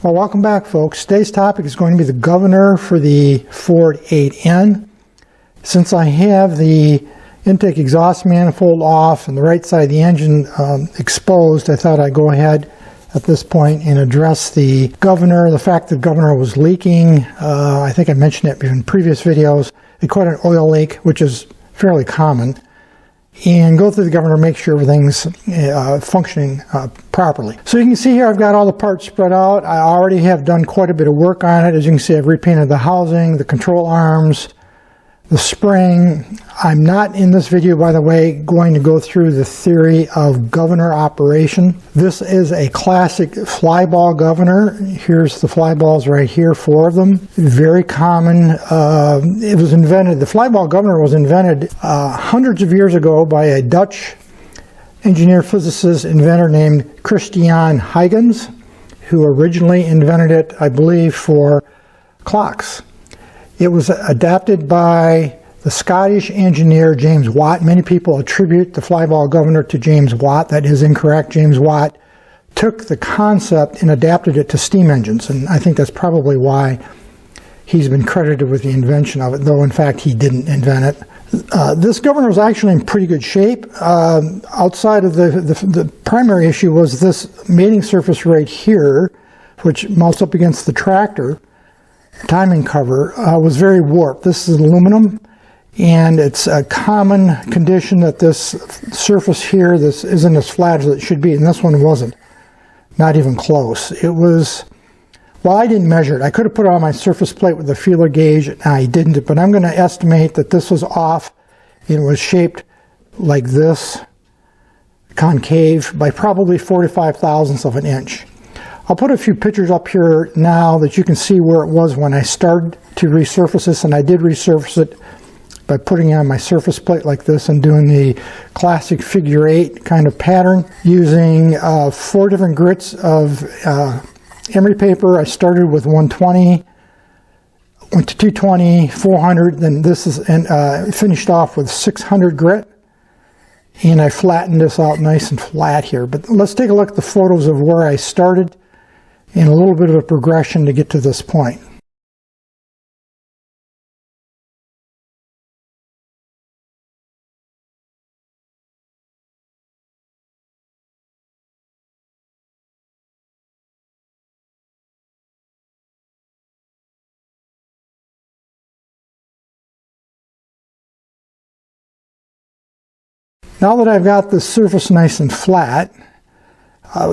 Well, welcome back, folks. Today's topic is going to be the governor for the Ford 8N. Since I have the intake exhaust manifold off and the right side of the engine exposed, I thought I'd go ahead at this point and address the governor, the fact that the governor was leaking. I think I mentioned it in previous videos. They caught an oil leak, which is fairly common, and go through the governor, make sure everything's functioning properly. So you can see here I've got all the parts spread out. I already have done quite a bit of work on it. As you can see, I've repainted the housing, the control arms, the spring. I'm not in this video, by the way, going to go through the theory of governor operation. This is a classic flyball governor. Here's the flyballs right here, 4 of them. Very common. It was invented, the flyball governor was invented hundreds of years ago by a Dutch engineer, physicist, inventor named Christian Huygens, who originally invented it, I believe, for clocks. It was adapted by the Scottish engineer James Watt. Many people attribute the flyball governor to James Watt. That is incorrect. James Watt took the concept and adapted it to steam engines, and I think that's probably why he's been credited with the invention of it, though in fact he didn't invent it. This governor was actually in pretty good shape. Outside of the primary issue was this mating surface right here, which mounts up against the tractor timing cover, was very warped. This is aluminum, and it's a common condition that this surface here, this isn't as flat as it should be, and this one wasn't. Not even close. It was, well, I didn't measure it. I could have put it on my surface plate with a feeler gauge, and I didn't, but I'm going to estimate that this was off. It was shaped like this, concave, by probably 45 thousandths of an inch. I'll put a few pictures up here now that you can see where it was when I started to resurface this, and I did resurface it by putting it on my surface plate like this and doing the classic figure 8 kind of pattern using 4 different grits of emery paper. I started with 120, went to 220, 400, then this is finished off with 600 grit. And I flattened this out nice and flat here. But let's take a look at the photos of where I started and a little bit of a progression to get to this point. Now that I've got the surface nice and flat,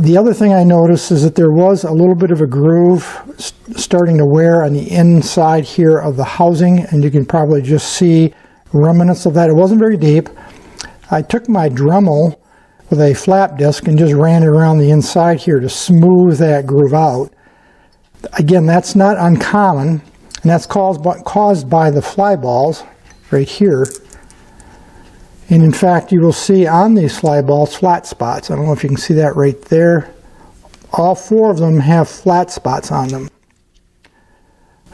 the other thing I noticed is that there was a little bit of a groove starting to wear on the inside here of the housing, and you can probably just see remnants of that. It wasn't very deep. I took my Dremel with a flap disc and just ran it around the inside here to smooth that groove out. Again, that's not uncommon, and that's caused by the fly balls right here. And in fact, you will see on these fly balls flat spots. I don't know if you can see that right there. All 4 of them have flat spots on them.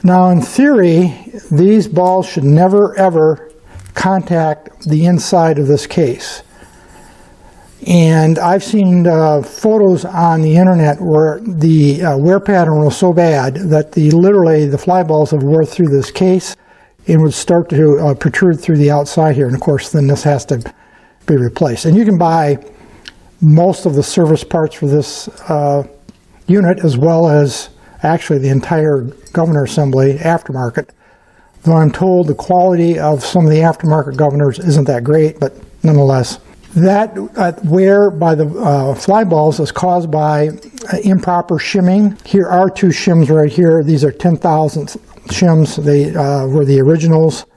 Now, in theory, these balls should never ever contact the inside of this case. And I've seen photos on the internet where the wear pattern was so bad that literally the fly balls have wore through this case. It would start to protrude through the outside here, and of course then this has to be replaced. And you can buy most of the service parts for this unit, as well as actually the entire governor assembly aftermarket, though I'm told the quality of some of the aftermarket governors isn't that great, but nonetheless. That wear by the fly balls is caused by improper shimming. Here are 2 shims right here. These are 10,000th shims. They were the originals.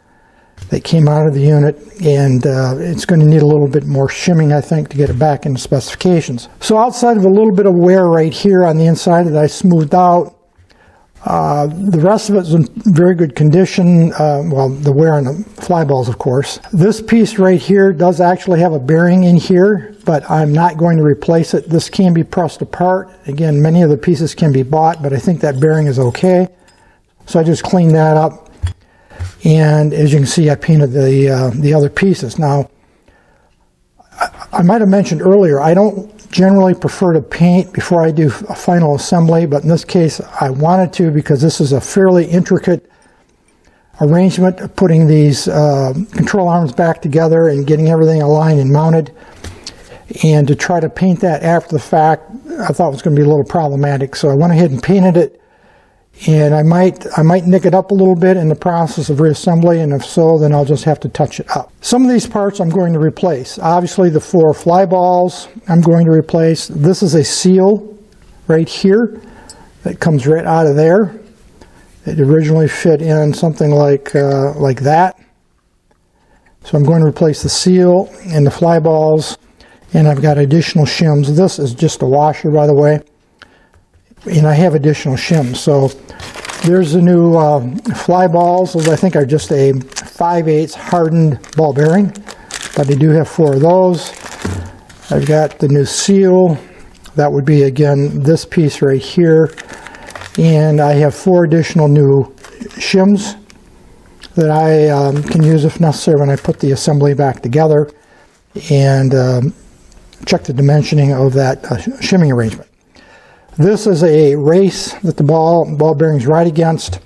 They came out of the unit, and it's going to need a little bit more shimming, I think, to get it back into specifications. So outside of a little bit of wear right here on the inside that I smoothed out, the rest of it is in very good condition. Well, the wear on the fly balls, of course. This piece right here does actually have a bearing in here, but I'm not going to replace it. This can be pressed apart. Again, many of the pieces can be bought, but I think that bearing is okay. So I just cleaned that up, and as you can see, I painted the other pieces. Now, I might have mentioned earlier, I don't generally prefer to paint before I do a final assembly, but in this case I wanted to because this is a fairly intricate arrangement of putting these control arms back together and getting everything aligned and mounted. And to try to paint that after the fact, I thought it was going to be a little problematic, so I went ahead and painted it. And I might nick it up a little bit in the process of reassembly, and if so, then I'll just have to touch it up. Some of these parts I'm going to replace. Obviously the 4 fly balls I'm going to replace. This is a seal right here that comes right out of there. It originally fit in something like that. So I'm going to replace the seal and the fly balls, and I've got additional shims. This is just a washer, by the way. And I have additional shims. So there's the new fly balls. Those I think are just a 5/8 hardened ball bearing, but I do have 4 of those. I've got the new seal. That would be, again, this piece right here. And I have 4 additional new shims that I can use if necessary when I put the assembly back together and check the dimensioning of that shimming arrangement. This is a race that the ball bearings ride against,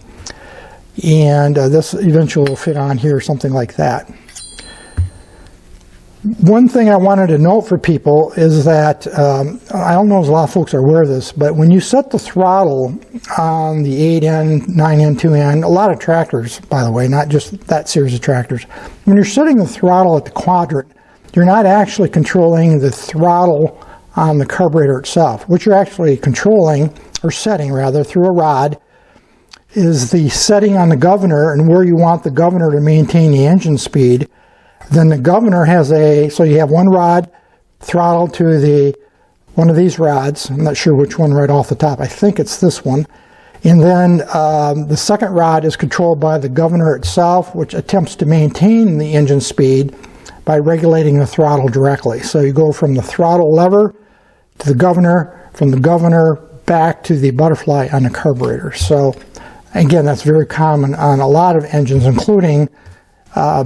and this eventually will fit on here, something like that. One thing I wanted to note for people is that, I don't know if a lot of folks are aware of this, but when you set the throttle on the 8N, 9N, 2N, a lot of tractors, by the way, not just that series of tractors, when you're setting the throttle at the quadrant, you're not actually controlling the throttle on the carburetor itself. What you're actually controlling, or setting rather, through a rod, is the setting on the governor and where you want the governor to maintain the engine speed. Then the governor has so you have one rod throttled to one of these rods. I'm not sure which one right off the top. I think it's this one. And then the second rod is controlled by the governor itself, which attempts to maintain the engine speed by regulating the throttle directly. So you go from the throttle lever to the governor, from the governor back to the butterfly on the carburetor. So again, that's very common on a lot of engines, including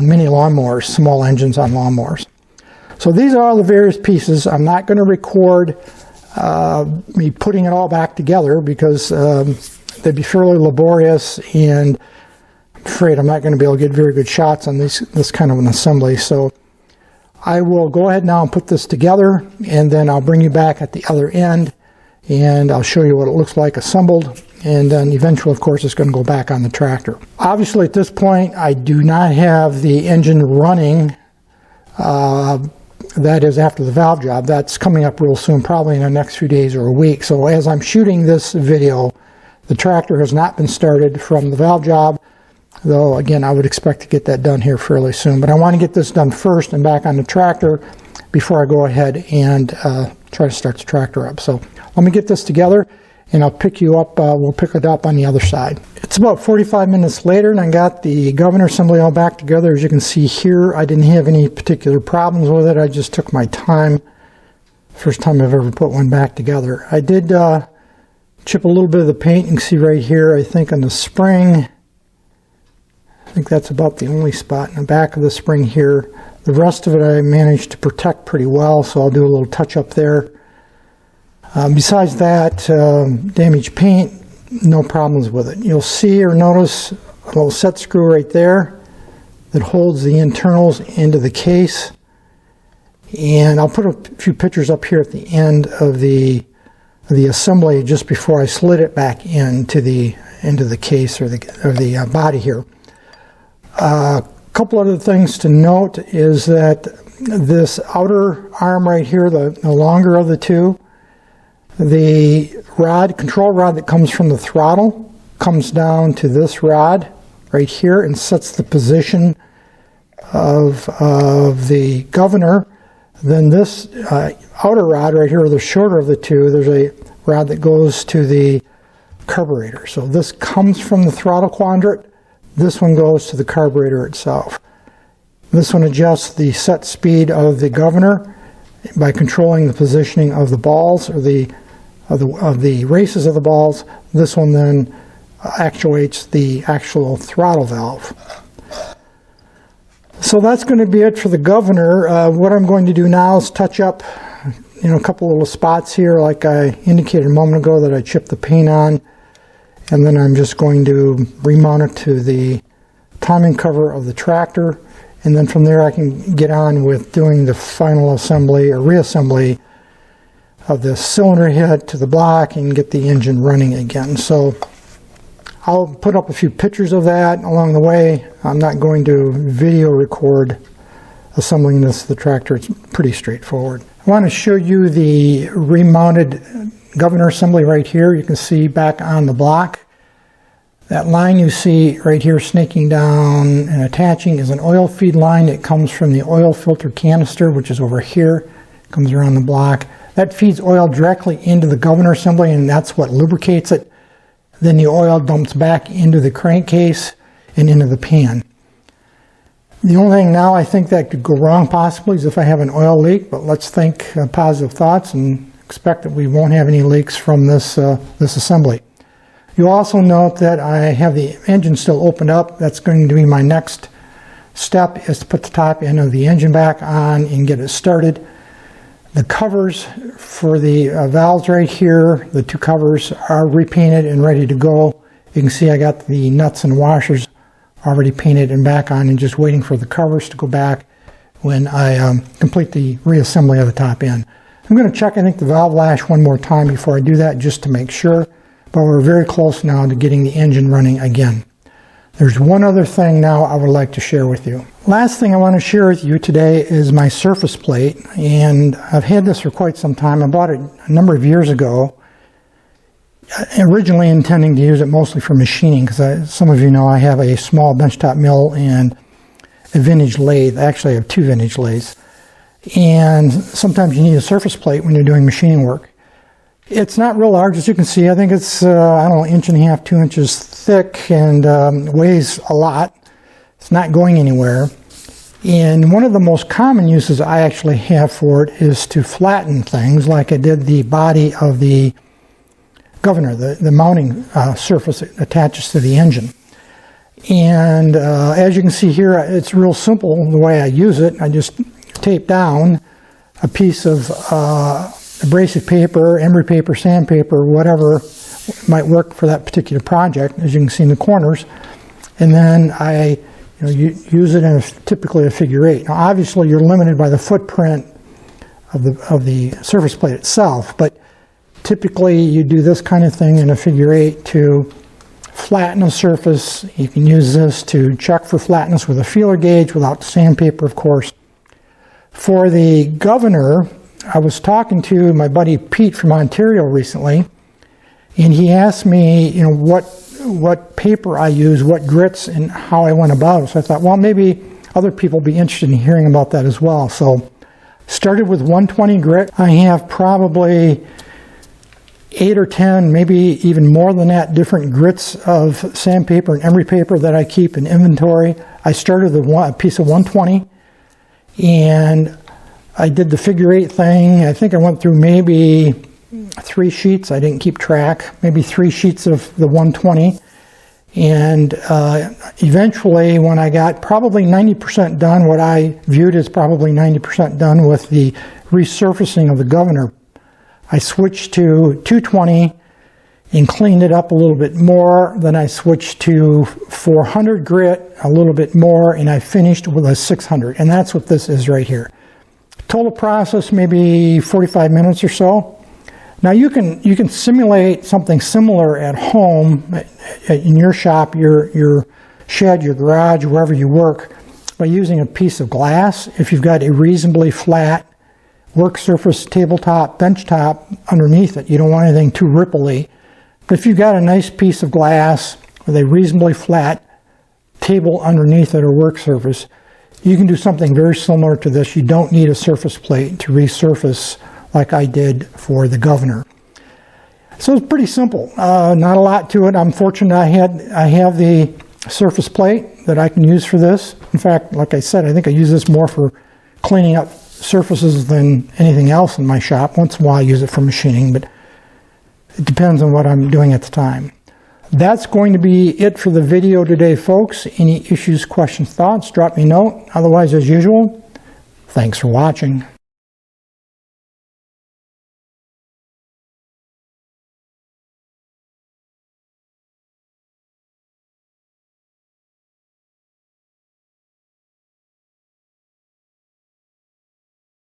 mini lawnmowers, small engines on lawnmowers. So these are all the various pieces. I'm not going to record me putting it all back together because they'd be fairly laborious, and I'm afraid I'm not going to be able to get very good shots on this kind of an assembly. So I will go ahead now and put this together, and then I'll bring you back at the other end, and I'll show you what it looks like assembled, and then eventually, of course, it's going to go back on the tractor. Obviously, at this point, I do not have the engine running. That is after the valve job. That's coming up real soon, probably in the next few days or a week. So as I'm shooting this video, the tractor has not been started from the valve job, though, again, I would expect to get that done here fairly soon. But I want to get this done first and back on the tractor before I go ahead and try to start the tractor up. So let me get this together, and I'll pick you up. We'll pick it up on the other side. It's about 45 minutes later, and I got the governor assembly all back together. As you can see here, I didn't have any particular problems with it. I just took my time. First time I've ever put one back together. I did chip a little bit of the paint. You can see right here, I think on the spring. I think that's about the only spot in the back of the spring here. The rest of it I managed to protect pretty well, so I'll do a little touch up there. Besides that, damaged paint, no problems with it. You'll see or notice a little set screw right there that holds the internals into the case. And I'll put a few pictures up here at the end of the assembly just before I slid it back into the case or the body here. A couple other things to note is that this outer arm right here, the longer of the two, the control rod that comes from the throttle comes down to this rod right here and sets the position of the governor. Then this outer rod right here, the shorter of the two, there's a rod that goes to the carburetor. So this comes from the throttle quadrant. This one goes to the carburetor itself. This one adjusts the set speed of the governor by controlling the positioning of the balls, or the races of the balls. This one then actuates the actual throttle valve. So that's going to be it for the governor. What I'm going to do now is touch up a couple little spots here like I indicated a moment ago that I chipped the paint on, and then I'm just going to remount it to the timing cover of the tractor, and then from there I can get on with doing the final assembly or reassembly of the cylinder head to the block and get the engine running again. So I'll put up a few pictures of that along the way. I'm not going to video record assembling this to the tractor. It's pretty straightforward. I want to show you the remounted governor assembly right here. You can see back on the block. That line you see right here snaking down and attaching is an oil feed line. It comes from the oil filter canister, which is over here. It comes around the block. That feeds oil directly into the governor assembly, and that's what lubricates it. Then the oil dumps back into the crankcase and into the pan. The only thing now I think that could go wrong possibly is if I have an oil leak, but let's think positive thoughts and expect that we won't have any leaks from this assembly. You'll also note that I have the engine still opened up. That's going to be my next step, is to put the top end of the engine back on and get it started. The covers for the valves right here, the two covers, are repainted and ready to go. You can see I got the nuts and washers already painted and back on and just waiting for the covers to go back when I complete the reassembly of the top end. I'm going to check, I think, the valve lash one more time before I do that just to make sure, but we're very close now to getting the engine running again. There's one other thing now I would like to share with you. Last thing I want to share with you today is my surface plate, and I've had this for quite some time. I bought it a number of years ago, originally intending to use it mostly for machining, because some of you know I have a small benchtop mill and a vintage lathe. Actually, I have two vintage lathes, and sometimes you need a surface plate when you're doing machining work. It's not real large, as you can see. I think it's, I don't know, 1.5 inches, 2 inches thick, and weighs a lot. It's not going anywhere. And one of the most common uses I actually have for it is to flatten things, like I did the body of the governor, the mounting surface that attaches to the engine. And as you can see here, it's real simple the way I use it. I just tape down a piece of abrasive paper, emery paper, sandpaper, whatever might work for that particular project, as you can see in the corners. And then I use it in typically a figure 8. Now obviously you're limited by the footprint of the surface plate itself, but typically you do this kind of thing in a figure 8 to flatten a surface. You can use this to check for flatness with a feeler gauge without sandpaper, of course. For the governor, I was talking to my buddy Pete from Ontario recently, and he asked me, what paper I use, what grits, and how I went about it. So I thought, well, maybe other people will be interested in hearing about that as well. So started with 120 grit. I have probably 8 or 10, maybe even more than that, different grits of sandpaper and emery paper that I keep in inventory. I started with a piece of 120, and I did the figure 8 thing. I think I went through maybe 3 sheets. I didn't keep track. Maybe 3 sheets of the 120. And eventually, when I got probably 90% done, what I viewed as probably 90% done with the resurfacing of the governor, I switched to 220 and cleaned it up a little bit more. Then I switched to 400 grit, a little bit more, and I finished with a 600. And that's what this is right here. Total process maybe 45 minutes or so. Now you can simulate something similar at home, in your shop, your shed, your garage, wherever you work, by using a piece of glass. If you've got a reasonably flat work surface, tabletop, bench top underneath it, you don't want anything too ripply. But if you've got a nice piece of glass with a reasonably flat table underneath it or work surface, you can do something very similar to this. You don't need a surface plate to resurface like I did for the governor. So it's pretty simple. Not a lot to it. I'm fortunate I have the surface plate that I can use for this. In fact, like I said, I think I use this more for cleaning up surfaces than anything else in my shop. Once in a while I use it for machining, but it depends on what I'm doing at the time. That's going to be it for the video today, folks. Any issues, questions, thoughts, drop me a note. Otherwise, as usual, thanks for watching.